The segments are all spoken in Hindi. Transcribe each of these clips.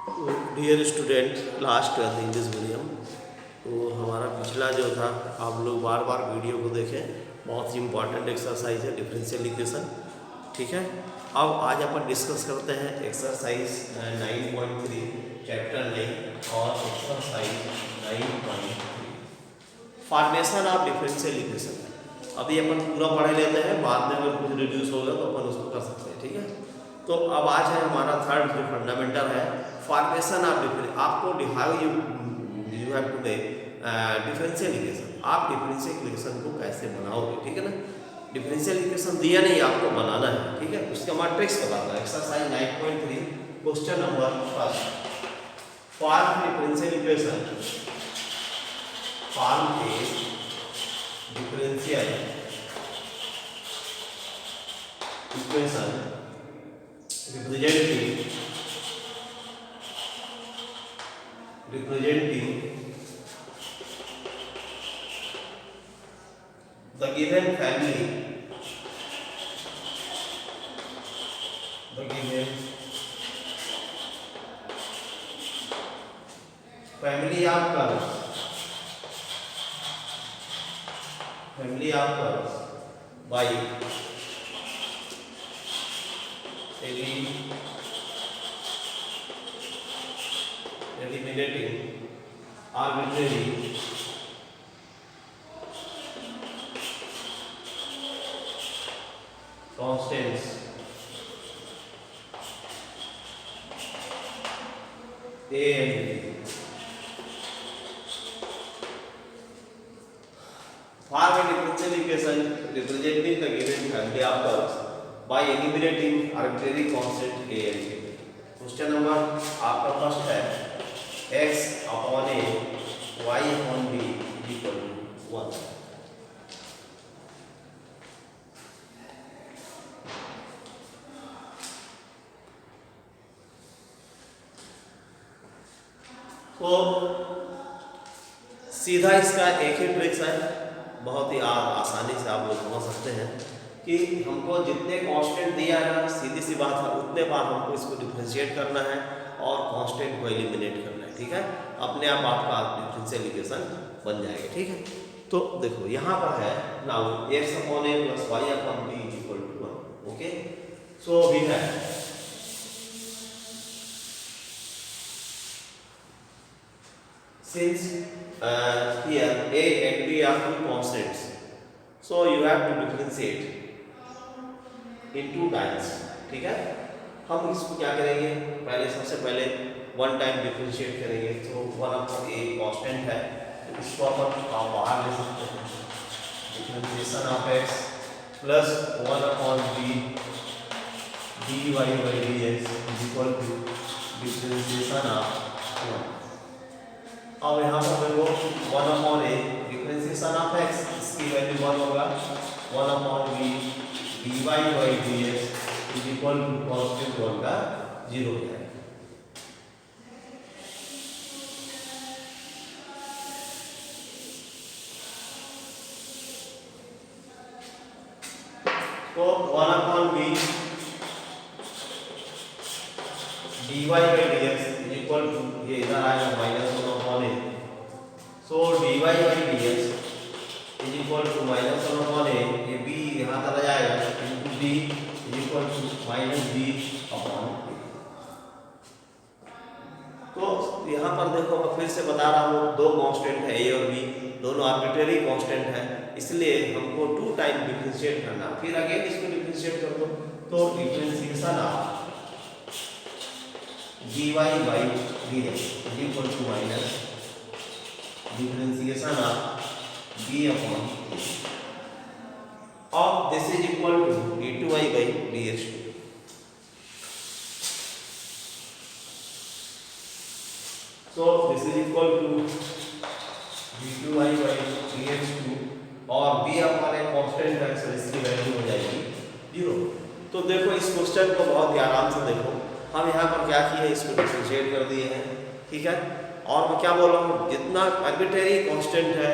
Dear student, last twelfth English medium. तो हमारा पिछला जो था, आप लोग बार बार वीडियो को देखें, बहुत ही इंपॉर्टेंट एक्सरसाइज है डिफरेंशियल इक्वेशन। ठीक है, अब आज अपन डिस्कस करते हैं एक्सरसाइज 9.3 चैप्टर 9 और exercise 9.3 formation of differential equation. अभी अपन पूरा पढ़ लेते हैं, बाद में अगर कुछ रिड्यूस होगा तो अपन उसको कर सकते हैं। ठीक है, तो अब आज है हमारा थर्ड जो फंडामेंटल है, फॉर्मेशन ऑफ डिफरेंस। आपको how you have to make differential equation. आप डिफरेंशियल इक्वेशन को कैसे बनाओगे, ठीक है ना। डिफरेंशियल इक्वेशन दिया नहीं, आपको बनाना है। ठीक है, उसका मैट्रिक्स बताता है। Exercise 9.3 question number first, form differential equation. Form A differential equation representing the given family, family of curves by eliminating arbitrary constants A and B. Form a differential equation representing the given family of curves by eliminating arbitrary constant A and B. Question number आपका फर्स्ट है x upon a y upon b equal to 1। तो सीधा इसका एक ही ट्रिक्स है, बहुत ही आसानी से आप लोग समझ सकते हैं कि हमको जितने कांस्टेंट दिया है ना, सीधी सी बात है, उतने बार हमको इसको डिफरेंशिएट करना है और कांस्टेंट को एलिमिनेट करना है। ठीक है, अपने आप आपका डिफरेंशियल इक्वेशन बन जाएगा। ठीक है, तो देखो यहाँ पर है now x upon a plus y upon b equal to 1। Okay, so we have since here a and b are two constants, so you have to differentiate in two times। ठीक है, हम इसको क्या करेंगे, पहले सबसे पहले वन टाइम डिफरेंशिएट करेंगे। तो 1 अपॉन a कांस्टेंट है, तो इसको अपन बाहर ले सकते हैं। Differentiation of x plus 1 upon b dy by dx is equal to differentiation of 1। अब यहाँ पर देखो 1 upon a differentiation of x, इसकी वैल्यू 1 होगा। 1 upon b dy by dx is equal to constant 1 का 0 है। तो 1 upon b dy by dx is equal to, ये इधर आएगा minus 1 upon a, so dy by dx is equal to minus 1 upon a, ये b यहाँ चला जाएगा, into b is equal to minus b upon a। तो यहाँ पर देखो, मैं फिर से बता रहा हूँ, दो कांस्टेंट है a और b, दोनों आर्बिट्रेरी कांस्टेंट है, इसलिए हमको टू टाइम डिफरेंशिएट करना। फिर अगेन इसको डिफरेंशिएट कर दो, तो differentiation of dy by dx is equal to minus differentiation of b upon a, और this is equal to d2y by dx। so this is equal to d2y by dx2, और b अपॉन a कांस्टेंट है, सो इसकी वैल्यू हो जाएगी 0। तो देखो इस क्वेश्चन को बहुत ही आराम से देखो, हम यहाँ पर क्या किए, इसको डिफरेंशिएट कर दिए हैं। ठीक है, और मैं क्या बोल रहा हूँ, जितना आर्बिट्रेरी कांस्टेंट है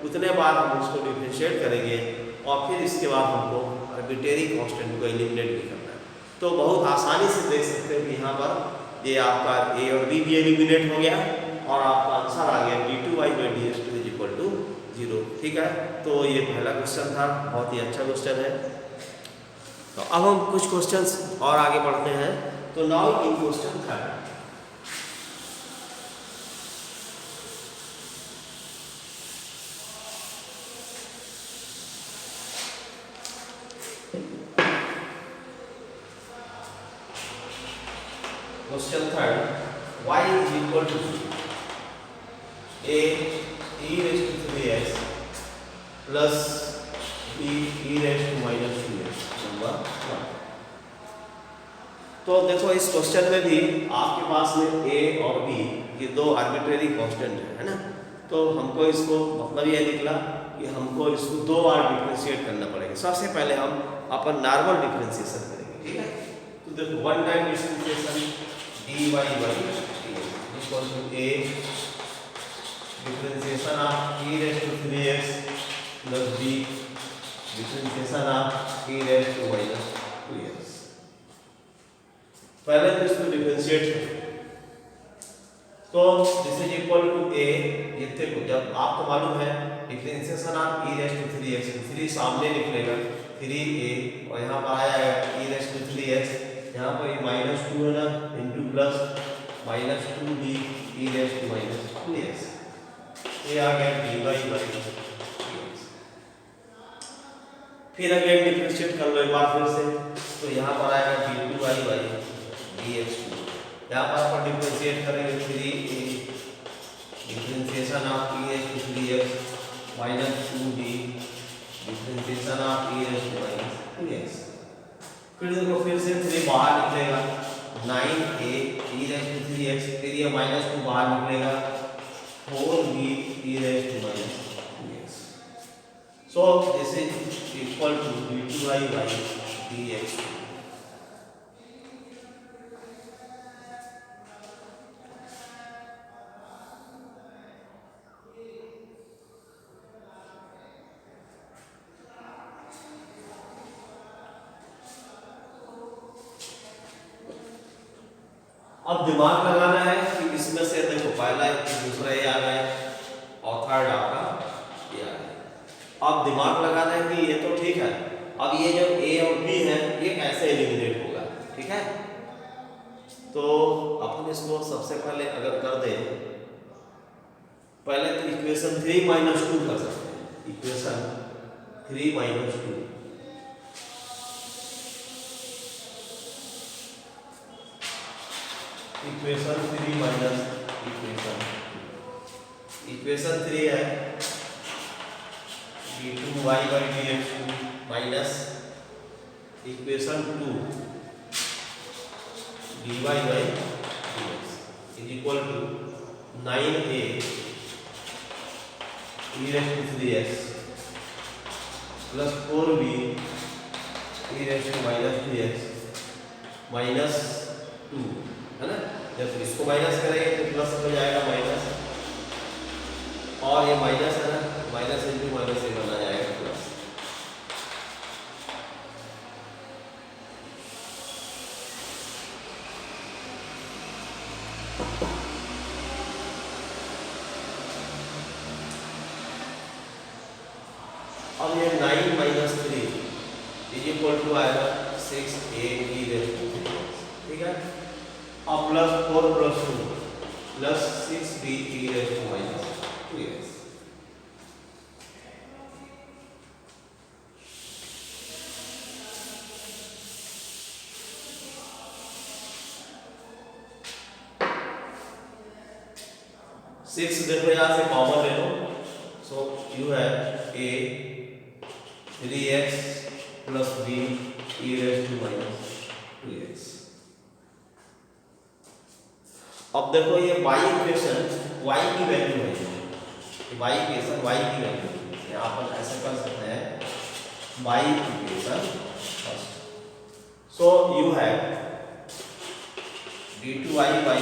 उतने बार हम उसको डिफरेंशिएट करेंगे, और फिर इसके बाद हमको आर्बिट्रेरी कांस्टेंट को एलिमिनेट भी करना है। तो बहुत आसानी से देख सकते हैं कि यहाँ पर ये आपका ए और बी भी एलिमिनेट हो गया और आपका आंसर आ गया d2y/dx2 इज इक्वल टू 0। ठीक है, तो ये पहला क्वेश्चन था, बहुत ही अच्छा क्वेश्चन है। तो अब हम कुछ क्वेश्चंस और आगे बढ़ते हैं। तो now in question third, question third, y is equal to a e raised to 3x plus b e raised to minus 2x number 1। तो देखो इस क्वेश्चन में भी आपके पास में a और b ये दो आर्बिट्रेरी कांस्टेंट है ना। तो हमको इसको मतलब ये निकला कि हमको इसको दो बार डिफरेंशिएट करना पड़ेगा। सबसे पहले हम अपन नॉर्मल डिफरेंशिएशन करेंगे, ठीक है। तो देखो one time differentiation dy by equal to a differentiation of e raised to 3x plus b differentiation of e raised to minus 2x। पहले तो इसको डिफरेंशिएट करें, तो this is equal to a, ये देखो जब आपको मालूम है differentiation of e raised to 3x, 3 सामने निकलेगा 3a और यहाँ पर आया e raised to 3x, यहाँ पर ये माइनस 2 है ना into plus minus 2b e raised to minus 2x, ये आ गया dy by dx। फिर अगेन डिफरेंशिएट कर लो एक बार फिर से, तो यहाँ पर आएगा d2y by dx2। यहाँ पर अपन डिफरेंशिएट करेंगे 3a differentiation of e raised to 3x minus 2b differentiation of e raised to minus 2x। फिर देखो फिर से 3 बाहर निकलेगा 9a e raised to 3x, फिर ये माइनस 2 बाहर निकलेगा 4b e raised to minus 2x। So this is equal to d2y by dx। अब दिमाग लगाना है कि इसमें से देखो पहला दूसरा ये आ गया और थर्ड आपका ये आ गया। अब दिमाग लगाना है कि ये तो ठीक है, अब ये जो a और b है ये कैसे एलिमिनेट होगा, ठीक है। तो अपन इसको सबसे पहले अगर कर दे, पहले तो इक्वेशन 3 माइनस 2 कर सकते हैं, equation 3 minus 2, equation 3 minus equation 3 है d2y by dx2 minus equation 2 dy by dx is equal to 9a e raised to 3x plus 4b e raised to minus 2x minus 2 है ना। जब इसको माइनस करेंगे तो प्लस हो जाएगा माइनस, और ये माइनस है ना, माइनस इंटू माइनस से बना जाएगा प्लस। अब ये 9 माइनस 3 इज इक्वल टू आएगा 6a e raised to 3x, ठीक है। अब plus 4 plus 2 plus 6b e raised to minus 2x। Six देखो यहाँ से कॉमन ले लो, so you have a 3x plus b e raised to minus 2x। अब देखो ये y इक्वेशन y की वैल्यू है, y इक्वेशन y की वैल्यू यहाँ पर ऐसे कर सकते हैं y equation first. So you have d2y by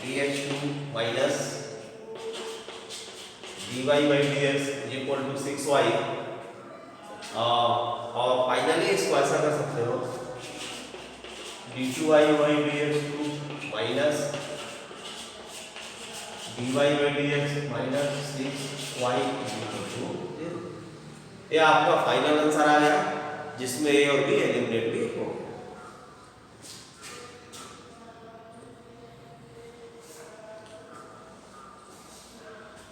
dx2 minus dy by dx is equal to 6y, और फाइनली इसको ऐसा कर सकते हो d2y by dx2 minus dy by dx minus 6y equal to 0। ये आपका फाइनल आंसर आ गया जिसमें a और b एलिमिनेट भी हो।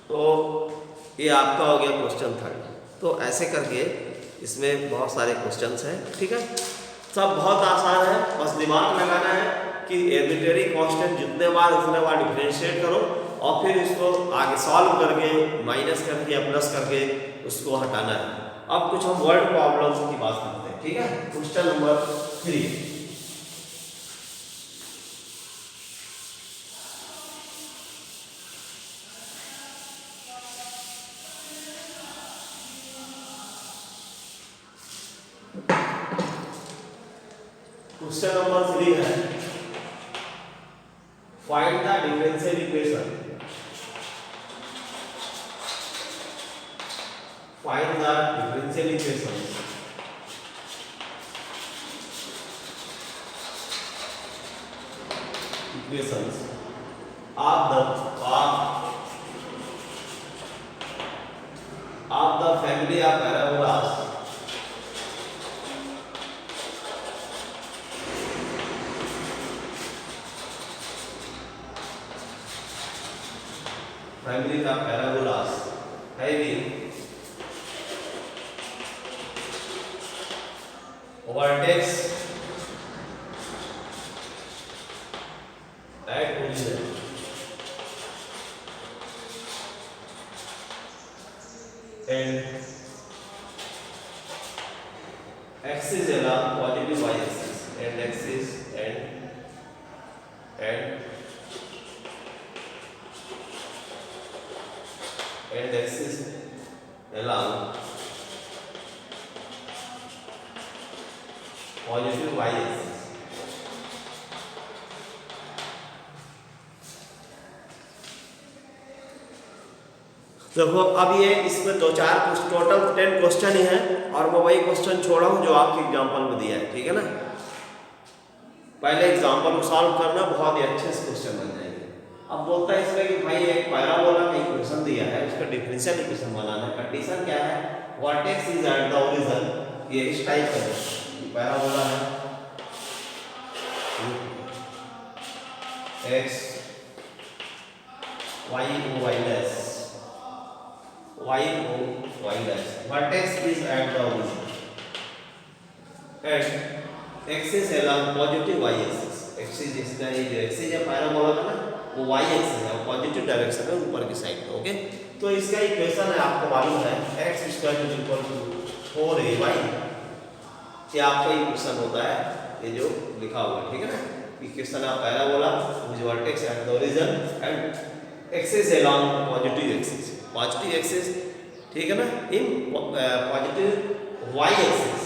तो ये आपका हो गया क्वेश्चन 3। तो ऐसे करके इसमें बहुत सारे क्वेश्चंस हैं, ठीक है। सब बहुत आसान है, बस दिमाग लगाना है कि आर्बिट्रेरी कांस्टेंट जितने बार उतने बार डिफरेंशिएट करो और फिर इसको आगे सॉल्व करके माइनस करके या प्लस करके उसको हटाना है। अब कुछ हम वर्ड प्रॉब्लम्स की बात करते हैं, ठीक है। Question number 3। क्वेश्चन नंबर 3 है find the differential equation. Find the differential equation of the family of parabolas having vertex at origin and axis along positive y axis and axis and axis along positive y axis। देखो अब ये इसमें 2-4 टोटल 10 क्वेश्चन ही है और मैं वही क्वेश्चन छोड़ा हूँ जो आपके एग्जाम्पल में दिया है, ठीक है ना। पहले एग्जाम्पल को सॉल्व करना, बहुत ही अच्छे से क्वेश्चन बन जाएंगे। अब बोलता है इसमें कि भाई एक पैराबोला का इक्वेशन दिया है, उसका डिफरेंशियल इक्वेशन बनाना है। कंडीशन क्या है, vertex is at the origin. ये इस टाइप का है, पैराबोला है x y o y dash y o y dash। vertex is at the origin and axis along positive y axis। axis इसका ये जो axis है पैराबोला का ना, वो y axis है, पॉजिटिव डायरेक्शन है ऊपर की साइड में, ओके। तो इसका इक्वेशन है आपको मालूम है x square is equal to 4ay। ये आपका इक्वेशन होता है ये जो लिखा हुआ है, ठीक है ना। Equation of parabola which vertex at the origin and axis along positive axis, ठीक है ना, इन पॉजिटिव y एक्सिस,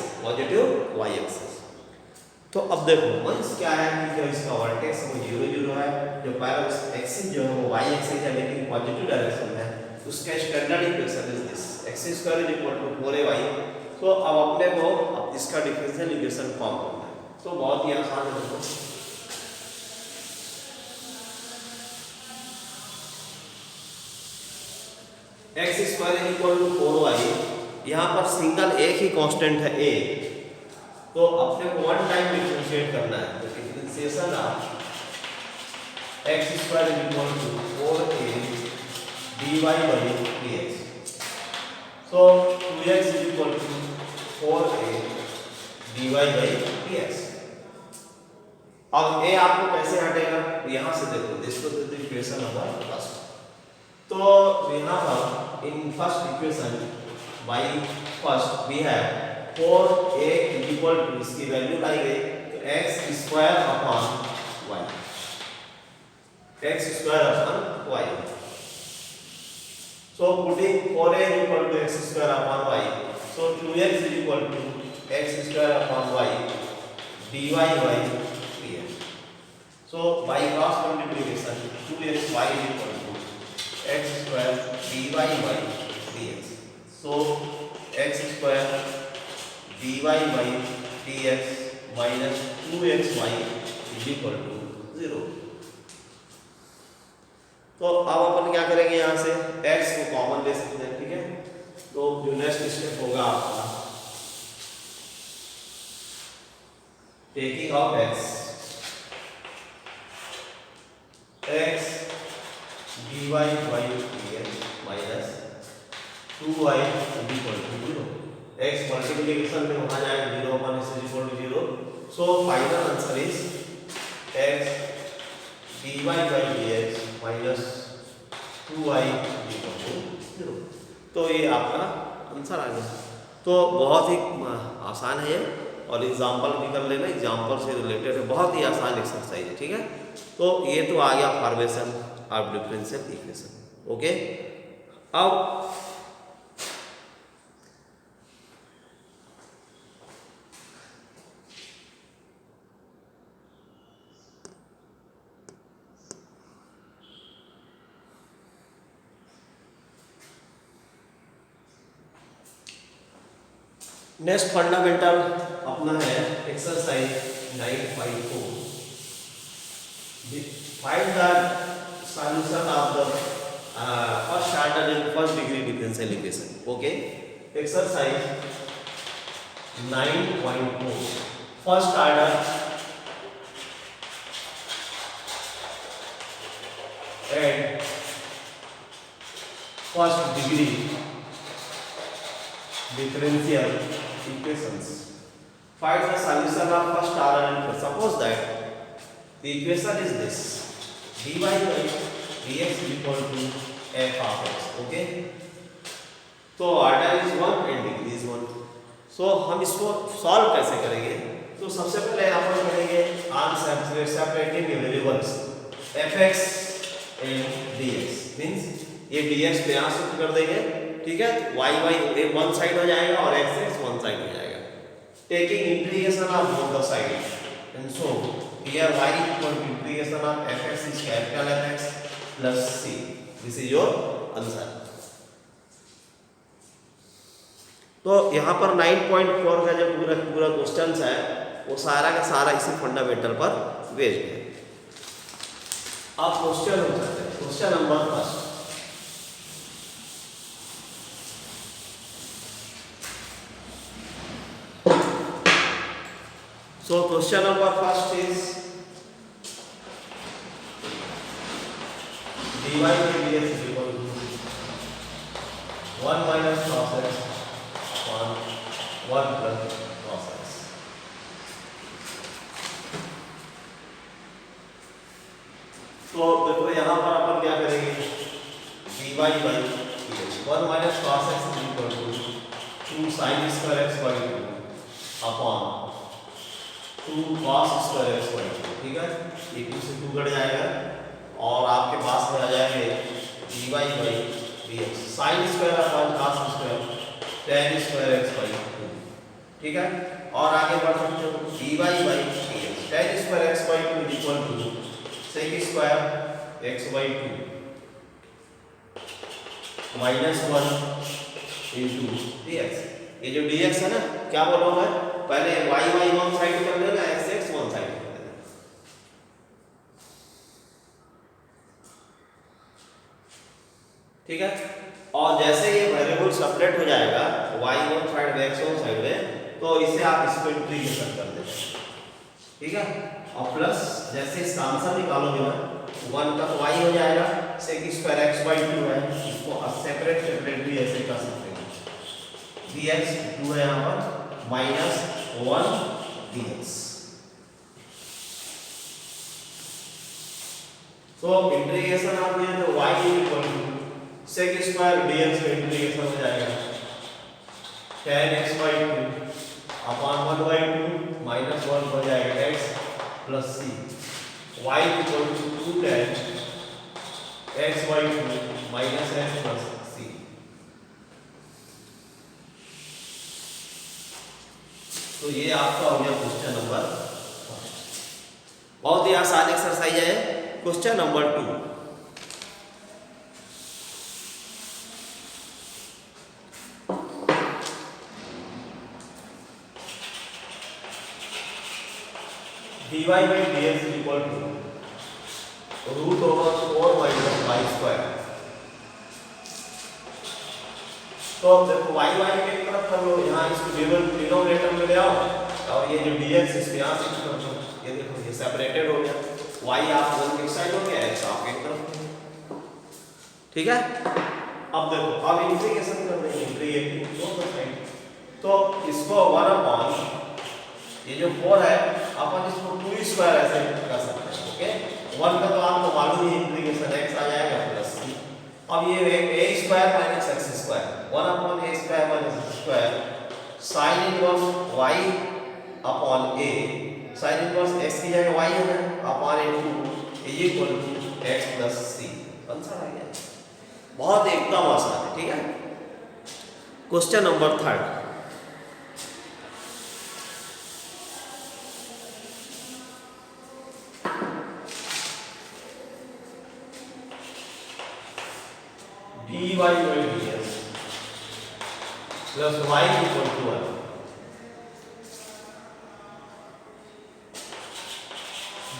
तो अब देखो मींस क्या है कि जो इसका वर्टेक्स वो 0 0 है, जो पैराबोला एक्सिस जो है वो y एक्सिस है लेकिन पॉजिटिव डायरेक्शन में है। उसका standard equation is this x square is equal to 4ay। तो अब अपने को अब इसका डिफरेंशियल इक्वेशन फॉर्म करना है, तो बहुत ही आसान है। देखो x square is equal to 4y, यहाँ पर सिंगल एक ही कांस्टेंट है a, तो अपने को वन टाइम डिफरेंशिएट करना है। तो differentiation of x square is equal to 4a dy by dx। so 2x is equal to 4a dy by dx। अब a आपको कैसे हटेगा, यहाँ से देखो, this was the equation number first. तो यहाँ पर in first equation by first we have 4a is equal to, इसकी वैल्यू लाई गई तो x square upon y, x square upon y। So putting 4a is equal to x square upon y, so 2x is equal to x square upon y dy by dx। So by cross multiplication 2xy is equal to x square dy by dx। So x square dy by dx minus 2xy is equal to 0। तो अब अपन क्या करेंगे, यहाँ से x को कॉमन ले सकते हैं, ठीक है। तो जो नेक्स्ट स्टेप होगा आपका, taking out x dy by dx minus 2y is equal to 0। x multiplication में वहां जाएगा 0 1 is equal to 0। So final answer is x dy by dx minus 2y is equal to 0। तो ये आपका आंसर आ गया। तो बहुत ही आसान है ये, और एग्जाम्पल भी कर लेना, एग्जाम्पल से रिलेटेड है, बहुत ही आसान एक्सरसाइज है, ठीक है। तो ये तो आ गया formation of differential equation. Okay, अब नेक्स्ट फंडामेंटल अपना है exercise 9.4। Find the solution of the first order and first degree differential equation. Okay, exercise 9.4 first order and first degree differential equations. Find the solution of first order and suppose that the equation is this: dy by dx is equal to f of x. Okay, तो order is 1 and degree is 1. So हम इसको सॉल्व कैसे करेंगे? तो सबसे पहले आप करेंगे on separating variables fx and dx, means ये dx पे यहाँ शिफ्ट कर देंगे, ठीक है। y y वन साइड हो जाएगा और x x वन साइड हो जाएगा, taking integration of both the side, and so here y equal to integration of fx is capital Fx plus c। This is your answer. तो यहाँ पर 9.4 का जो पूरा क्वेश्चन है वो सारा का सारा इसी फंडामेंटल पर बेस्ड है। अब क्वेश्चन हो जाता है, question number first. So question number first is dy by dx is equal to 1 minus cos x upon 1 plus cos x। तो देखो यहाँ पर अपन क्या करेंगे, dy by dx 1 minus cos x is equal to 2 sin square x by 2 upon 2 cos square x by 2, ठीक है। ये 2 से 2 कट जाएगा और आपके पास में आ जाएंगे dy by dx sin square upon cos square tan square x by 2, ठीक है। और आगे बढ़ सकते हो dy by dx tan square x by 2 is equal to sec square x by 2 minus 1 into dx। ये जो dx है ना, क्या बोल रहा हूं मैं, पहले y y वन साइड कर लेना, x x वन साइड कर लेना, ठीक है। और जैसे ये वेरिएबल सेपरेट हो जाएगा y वन साइड में x वन साइड में, तो इसे आप इसको इंटीग्रेशन कर देना, ठीक है। और प्लस जैसे इसका आंसर निकालोगे ना, 1 का y हो जाएगा, sec स्क्वायर x by 2 है, इसको सेपरेट भी ऐसे कर सकते हैं, dx 2 है यहाँ पर माइनस 1 dx। तो इंटीग्रेशन आप ये तो y equal to sec square dx का इंटीग्रेशन हो जाएगा tan x by 2 upon 1 by 2 minus 1 हो जाएगा x plus c। y equal to 2 tan x by 2 minus x plus c। तो ये आपका हो गया क्वेश्चन नंबर, बहुत ही आसान एक्सरसाइज है। Question number 2, dy by dx dx equal to root over 4 minus y square. तो अब देखो y y के एक तरफ कर लो, यहाँ इसको डिनोमिनेटर में ले आओ और ये जो dx इसको यहाँ से कर दो। ये देखो ये सेपरेटेड हो गया, y आप वन की साइड हो गया, x आप एक तरफ। ठीक है, अब देखो अब इंटीग्रेशन कर रहे हैं, इंटीग्रेटिंग दोनों साइड। तो इसको 1 अपॉन ये जो 4 है अपन इसको 2 स्क्वायर ऐसे कर सकते हैं। ओके, 1 का तो आपको मालूम ही इंटीग्रेशन x आ जाएगा प्लस c। अब ये a square minus x square 1 upon a square minus x square sin inverse y upon a, sin inverse x की जगह y है ना upon a2 is equal to x plus c। Answer आ गया, बहुत एकदम आसान है। ठीक है, question number 3 dy by dx plus y equal to 1।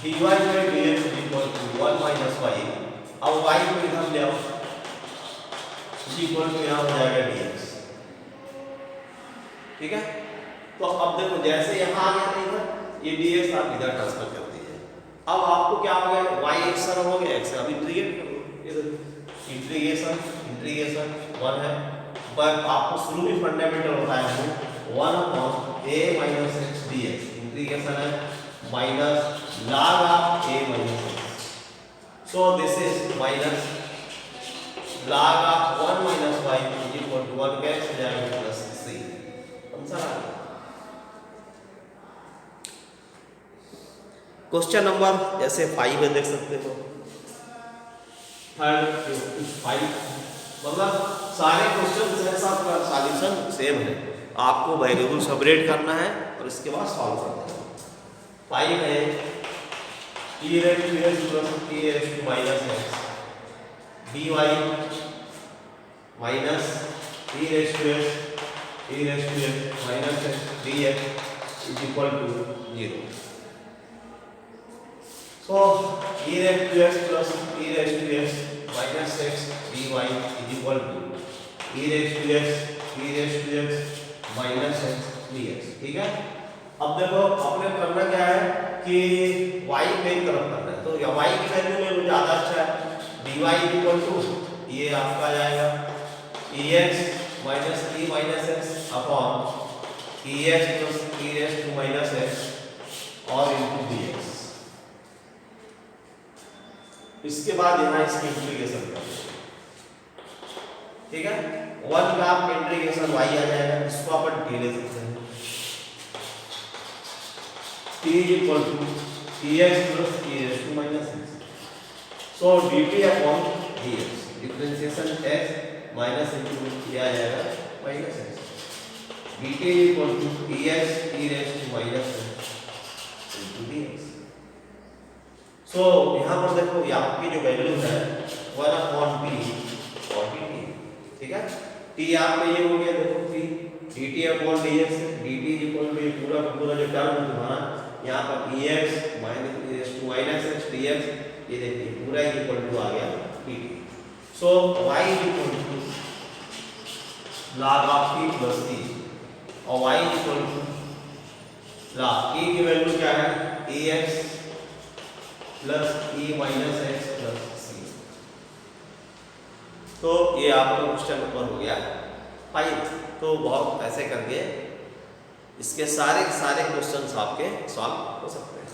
dy by dx equal to 1 minus y। अब y को इधर ले आओ, इक्वल टू यहाँ हो जाएगा dx। ठीक है, तो अब देखो जैसे यहाँ आ गया इधर, ये dx आप इधर ट्रांसफर कर दीजिए। अब आपको क्या हो गया, y एक सर हो गया, x अब इंटीग्रेट कर लो। इधर इंटीग्रेशन 1 है, पर आपको शुरू में फंडामेंटल होता है 1 upon a minus x dx। Integration है minus log of a minus x। So this is minus log of 1 minus y is equal to 1 cancel हो जाएगा प्लस c। आंसर आ गया। क्वेश्चन नंबर जैसे 5 में देख सकते हो, 5 मतलब सारे क्वेश्चन का सॉल्यूशन सेम है, आपको वेरिएबल सेपरेट करना है और इसके बाद सॉल्व करना है। 5 है e raised to s plus e raised to minus x dy minus e raised to s minus x dx is equal to 0। So e raised to s plus e raised to s minus x dy is equal to e raised to s minus x dx। ठीक है, अब देखो अपने करना क्या है कि y पे तरफ करना है, तो y की वैल्यू में ज्यादा अच्छा है। dy इक्वल टू ये आपका आ जाएगा ex minus e minus x upon ex plus e raised to minus x और इनटू dx। इसके बाद यहाँ इसकी इंटीग्रेशन करना है। ठीक है, 1 का आप इंटीग्रेशन y आ जाएगा, इसको अपन t ले सकते हैं। t equal to ex plus e raised to minus x। सो dt upon dx differentiation x minus into ये आ जाएगा minus x। dt equal to ex e raised to minus x into dx। So यहाँ पर देखो ये आपकी जो वैल्यू है 1 अपॉन p और dt। ठीक है, t आपका ये हो गया देखो p dt upon dx, dt equal to ये पूरा जो टर्म है तुम्हारा यहाँ पर ex minus e raised to minus x dx, ये देखिए पूरा इक्वल टू आ गया dt। So y equal to log of p plus c और y equal to log p की वैल्यू क्या है ex plus e minus x plus c। तो ये आपका क्वेश्चन नंबर हो गया 5। तो बहुत ऐसे करके इसके सारे क्वेश्चंस आपके सॉल्व हो सकते हैं।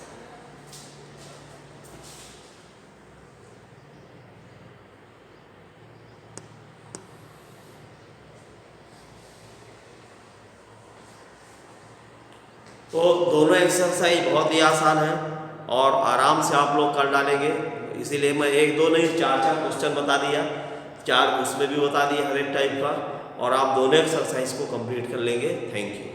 तो दोनों एक्सरसाइज बहुत ही आसान है और आराम से आप लोग कर डालेंगे, इसीलिए मैं 1-2 नहीं 4-4 क्वेश्चन बता दिया, 4 उसमें भी बता दिया हर एक टाइप का, और आप दोनों एक्सरसाइज को कंप्लीट कर लेंगे। Thank you.